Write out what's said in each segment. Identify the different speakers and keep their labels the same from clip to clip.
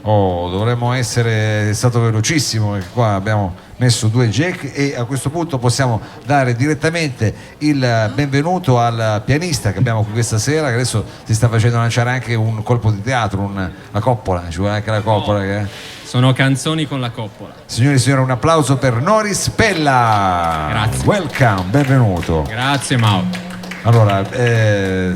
Speaker 1: Oh, dovremmo essere stato velocissimo perché qua abbiamo messo 2 jack e a questo punto possiamo dare direttamente il benvenuto al pianista che abbiamo qui questa sera, che adesso si sta facendo lanciare anche un colpo di teatro, la coppola, ci vuole anche la coppola.
Speaker 2: Sono canzoni con la coppola.
Speaker 1: Signori e signori, un applauso per Noris Pella.
Speaker 2: Grazie.
Speaker 1: Welcome, benvenuto.
Speaker 2: Grazie Mauro.
Speaker 1: Allora,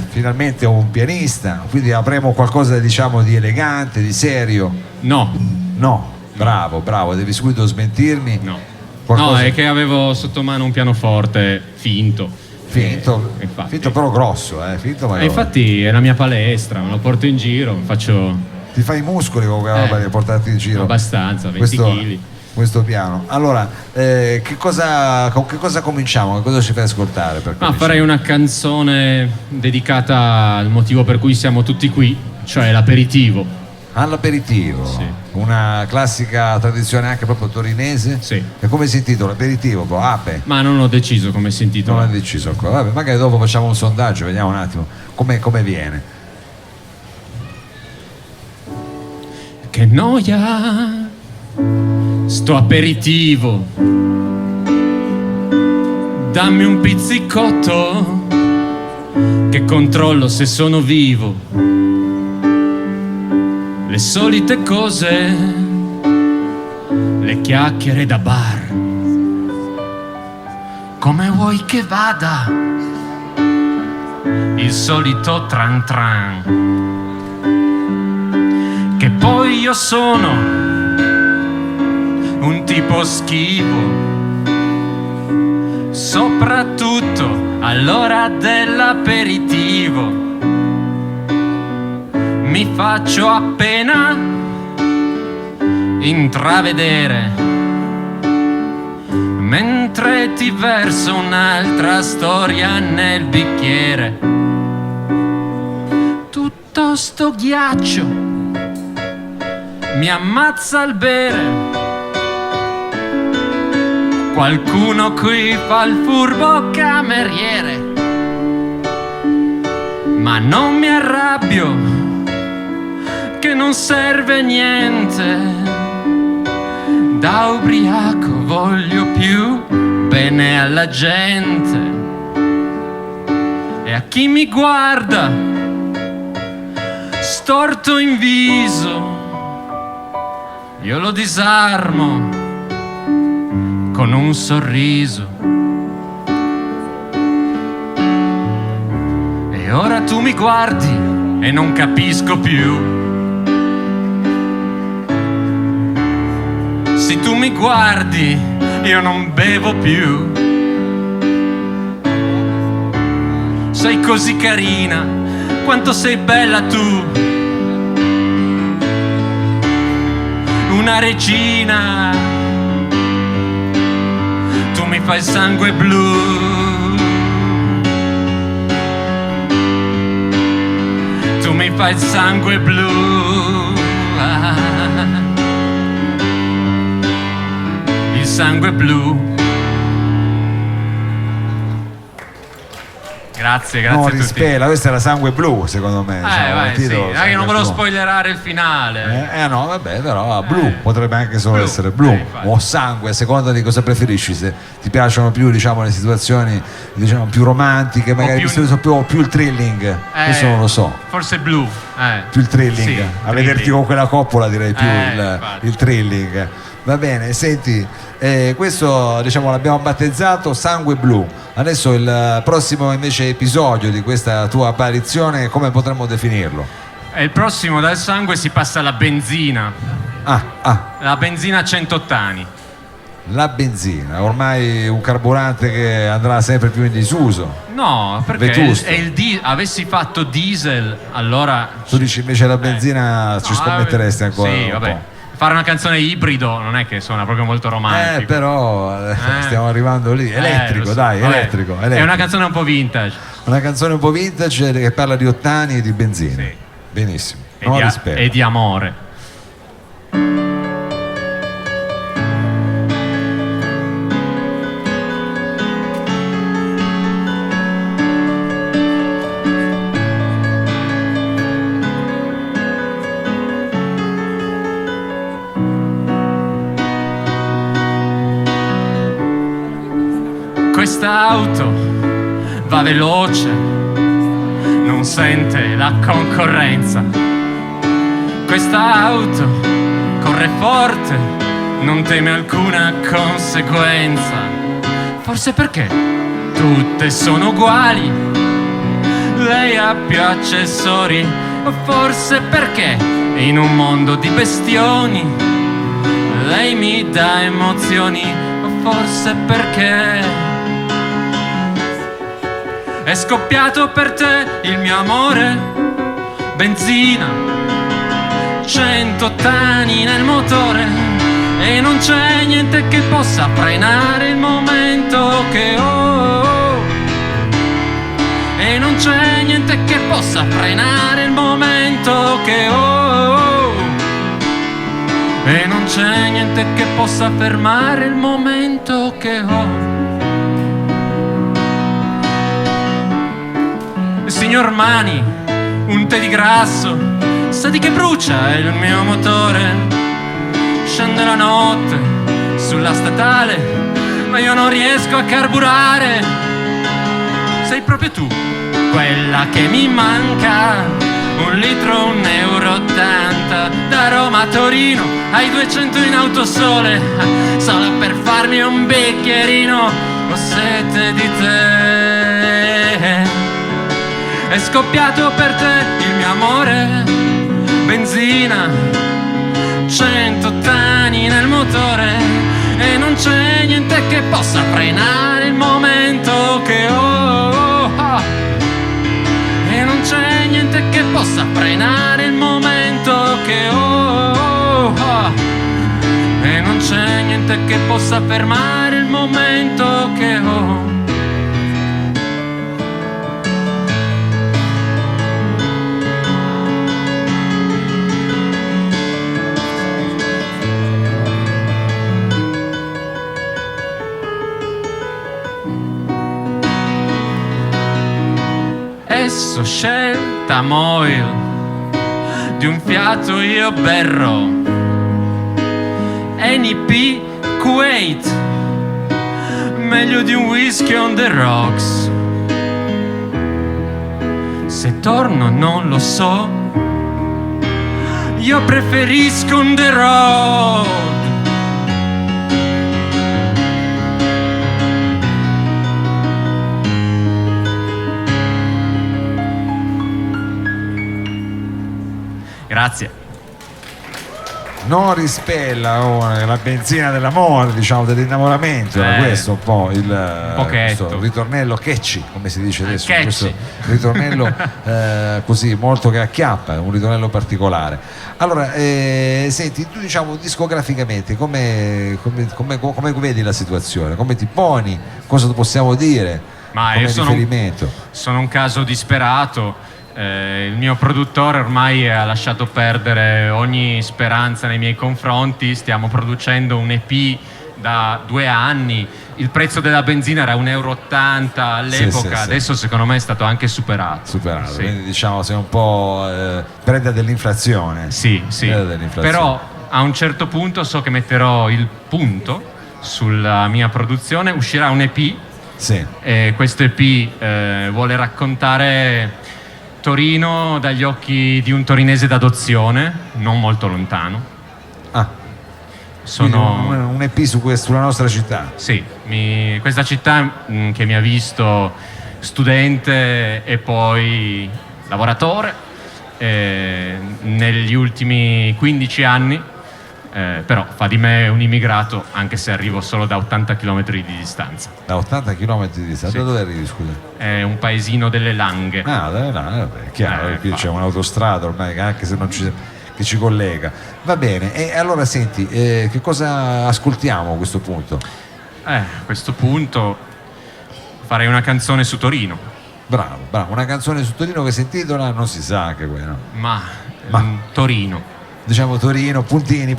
Speaker 1: finalmente un pianista, quindi avremo qualcosa diciamo di elegante, di serio.
Speaker 2: No,
Speaker 1: Bravo, devi subito smentirmi.
Speaker 2: no.
Speaker 1: Qualcosa...
Speaker 2: No, è che avevo sotto mano un pianoforte finto.
Speaker 1: Finto però grosso, finto ma grosso.
Speaker 2: Infatti è la mia palestra, me lo porto in giro, faccio
Speaker 1: Ti fai i muscoli con quella roba di portarti in giro.
Speaker 2: abbastanza, 20 kg.
Speaker 1: Questo piano. Allora, con che cosa cominciamo? Che cosa ci fai ascoltare?
Speaker 2: Farei una canzone dedicata al motivo per cui siamo tutti qui, cioè l'aperitivo.
Speaker 1: All'aperitivo?
Speaker 2: Sì.
Speaker 1: Una classica tradizione anche proprio torinese?
Speaker 2: Sì.
Speaker 1: E come si intitola? Aperitivo? Ape?
Speaker 2: Ma non ho deciso come si intitola.
Speaker 1: Non hai deciso ancora. Vabbè, magari dopo facciamo un sondaggio, vediamo un attimo come viene.
Speaker 2: Che noia, sto aperitivo, dammi un pizzicotto che controllo se sono vivo. Le solite cose, le chiacchiere da bar. Come vuoi che vada? Il solito tran tran. Che poi io sono un tipo schivo, soprattutto all'ora dell'aperitivo. Mi faccio appena intravedere mentre ti verso un'altra storia nel bicchiere. Tutto sto ghiaccio mi ammazza al bere. Qualcuno qui fa il furbo cameriere, ma non mi arrabbio, che non serve niente. Da ubriaco voglio più bene alla gente e a chi mi guarda storto in viso. Io lo disarmo con un sorriso. E ora tu mi guardi e non capisco più. Se tu mi guardi, io non bevo più. Sei così carina, quanto sei bella tu. Una regina, tu mi fai il sangue blu. Tu mi fai il sangue blu. Il sangue blu. Grazie
Speaker 1: no,
Speaker 2: a tutti.
Speaker 1: Spela, questa era Sangue Blu, secondo me.
Speaker 2: Vai, sì. Che non volevo spoilerare il finale.
Speaker 1: No, vabbè, però blu potrebbe anche solo essere blu o sangue, a seconda di cosa preferisci. Se ti piacciono più, diciamo, le situazioni, diciamo, più romantiche, magari più il thrilling. Questo non lo so.
Speaker 2: Forse blu.
Speaker 1: Più il thrilling.
Speaker 2: Sì,
Speaker 1: a vederti con quella coppola direi più il thrilling. Va bene, senti, questo diciamo l'abbiamo battezzato Sangue Blu. Adesso il prossimo invece episodio di questa tua apparizione, come potremmo definirlo?
Speaker 2: Il prossimo dal sangue si passa alla benzina. La benzina a 100 ottani.
Speaker 1: La benzina, ormai un carburante che andrà sempre più in disuso.
Speaker 2: No, perché
Speaker 1: vetusto.
Speaker 2: Avessi fatto diesel, allora...
Speaker 1: Tu dici invece la benzina ci scommetteresti ancora?
Speaker 2: Sì, vabbè. Fare una canzone ibrido non è che suona proprio molto romantico.
Speaker 1: Però stiamo arrivando lì. Elettrico,
Speaker 2: so.
Speaker 1: dai, elettrico.
Speaker 2: È una canzone un po' vintage.
Speaker 1: Una canzone un po' vintage che parla di ottani e di benzina.
Speaker 2: Sì.
Speaker 1: Benissimo.
Speaker 2: E di amore. Quest'auto va veloce, non sente la concorrenza. Quest'auto corre forte, non teme alcuna conseguenza. Forse perché tutte sono uguali, lei ha più accessori. O forse perché in un mondo di bestioni lei mi dà emozioni. O forse perché è scoppiato per te il mio amore. Benzina, 100 tani nel motore, e non c'è niente che possa frenare il momento che ho. E non c'è niente che possa frenare il momento che ho. E non c'è niente che possa fermare il momento che ho. Signor Mani, un tè di grasso, sa di che brucia il mio motore. Scende la notte sulla statale, ma io non riesco a carburare. Sei proprio tu, quella che mi manca. 1 litro, €1,80. Da Roma a Torino, ai 200 in autosole, solo per farmi un bicchierino. Ho sete di te. È scoppiato per te il mio amore. Benzina, 100 tani nel motore, e non c'è niente che possa frenare il momento che ho. E non c'è niente che possa frenare il momento che ho. E non c'è niente che possa fermare il momento che ho. Esso scelta Moil, di un fiato io berro. NP Kuwait, meglio di un whisky on the rocks. Se torno non lo so, io preferisco on the road. Grazie.
Speaker 1: Non rispella la benzina dell'amore, diciamo, dell'innamoramento. Era questo un po' questo ritornello catchy, come si dice adesso, questo ritornello così molto che acchiappa, un ritornello particolare. Allora, senti, tu diciamo discograficamente come vedi la situazione, come ti poni, cosa possiamo dire?
Speaker 2: Ma io sono un caso disperato. Il mio produttore ormai ha lasciato perdere ogni speranza nei miei confronti. Stiamo producendo un EP da 2 anni. Il prezzo della benzina era €1,80 all'epoca, sì. Adesso secondo me è stato anche superato. Sì.
Speaker 1: Quindi diciamo sei un po' preda dell'inflazione.
Speaker 2: Sì. Però a un certo punto so che metterò il punto sulla mia produzione. Uscirà un EP.
Speaker 1: Sì.
Speaker 2: E questo EP vuole raccontare Torino dagli occhi di un torinese d'adozione, non molto lontano.
Speaker 1: Un EP sulla nostra città.
Speaker 2: Sì, questa città che mi ha visto studente e poi lavoratore negli ultimi 15 anni, però fa di me un immigrato, anche se arrivo solo da 80 km di distanza.
Speaker 1: Da 80 km di distanza?
Speaker 2: Sì.
Speaker 1: Da dove arrivi, scusa?
Speaker 2: È un paesino delle Langhe.
Speaker 1: Delle Langhe, vabbè, chiaro, qui c'è un'autostrada ormai, anche se non che ci collega. Va bene, e allora senti, che cosa ascoltiamo a questo punto?
Speaker 2: A questo punto farei una canzone su Torino.
Speaker 1: Bravo, una canzone su Torino che si intitola, non si sa anche quella.
Speaker 2: Ma Torino.
Speaker 1: Diciamo Torino, puntini.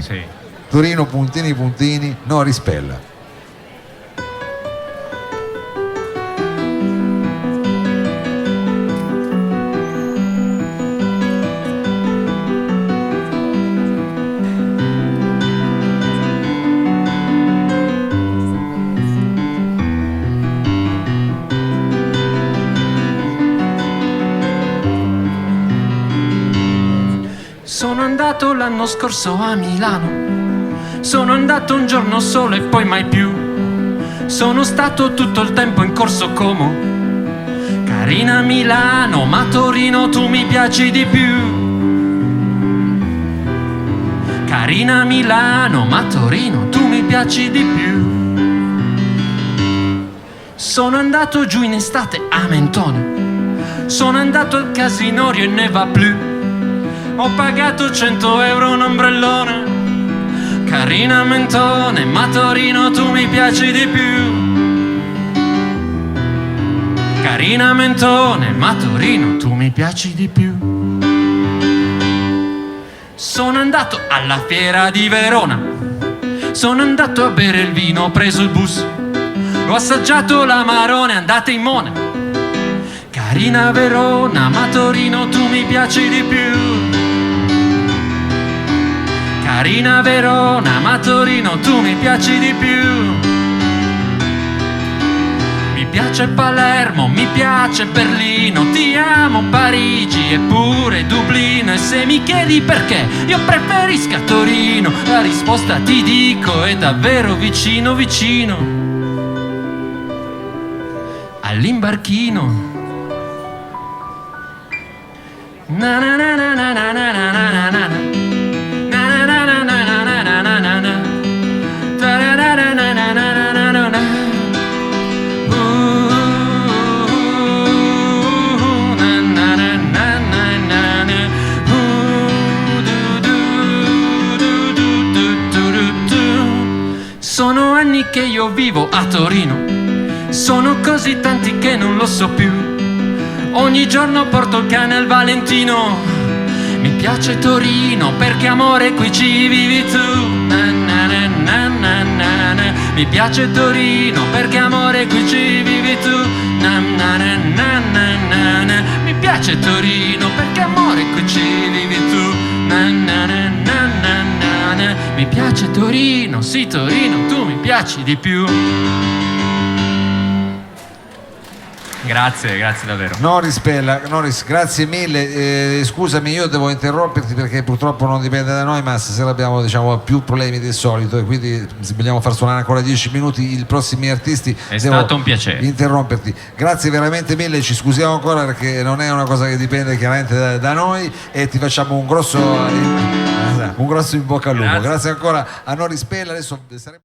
Speaker 2: Sì.
Speaker 1: Torino, puntini, no rispella.
Speaker 2: andato l'anno scorso a Milano, sono andato un giorno solo e poi mai più. Sono stato tutto il tempo in corso Como. Carina Milano, ma Torino tu mi piaci di più. Carina Milano, ma Torino tu mi piaci di più. Sono andato giù in estate a Mentone, sono andato al Casinorio e ne va più. Ho pagato 100 euro un ombrellone. Carina Mentone, ma Torino tu mi piaci di più. Carina Mentone, ma Torino tu mi piaci di più. Sono andato alla fiera di Verona, sono andato a bere il vino, ho preso il bus, ho assaggiato l'amarone, andate in mona. Carina Verona, ma Torino tu mi piaci di più. Carina Verona, ma Torino tu mi piaci di più. Mi piace Palermo, mi piace Berlino, ti amo Parigi e pure Dublino. E se mi chiedi perché io preferisco Torino, la risposta ti dico è davvero vicino vicino all'imbarchino. Na na na na na na na na na na na. Sono anni che io vivo a Torino, sono così tanti che non lo so più. Ogni giorno porto il cane al Valentino. Mi piace Torino perché amore qui ci vivi tu. Na na na na na na na. Mi piace Torino perché amore qui ci vivi tu. Na na na na na na na. Mi piace Torino perché amore qui ci vivi tu. Na na na na na na na. Mi piace Torino, sì Torino, tu mi piaci di più. Grazie, grazie davvero.
Speaker 1: Noris Pella, Noris, grazie mille. Scusami, io devo interromperti perché purtroppo non dipende da noi, ma stasera abbiamo, diciamo, più problemi del solito e quindi se vogliamo far suonare ancora 10 minuti i prossimi artisti
Speaker 2: è stato un piacere
Speaker 1: interromperti. Grazie veramente mille, ci scusiamo ancora perché non è una cosa che dipende chiaramente da noi e ti facciamo un grosso in bocca al lupo. Grazie ancora a Noris Pella. Adesso saremo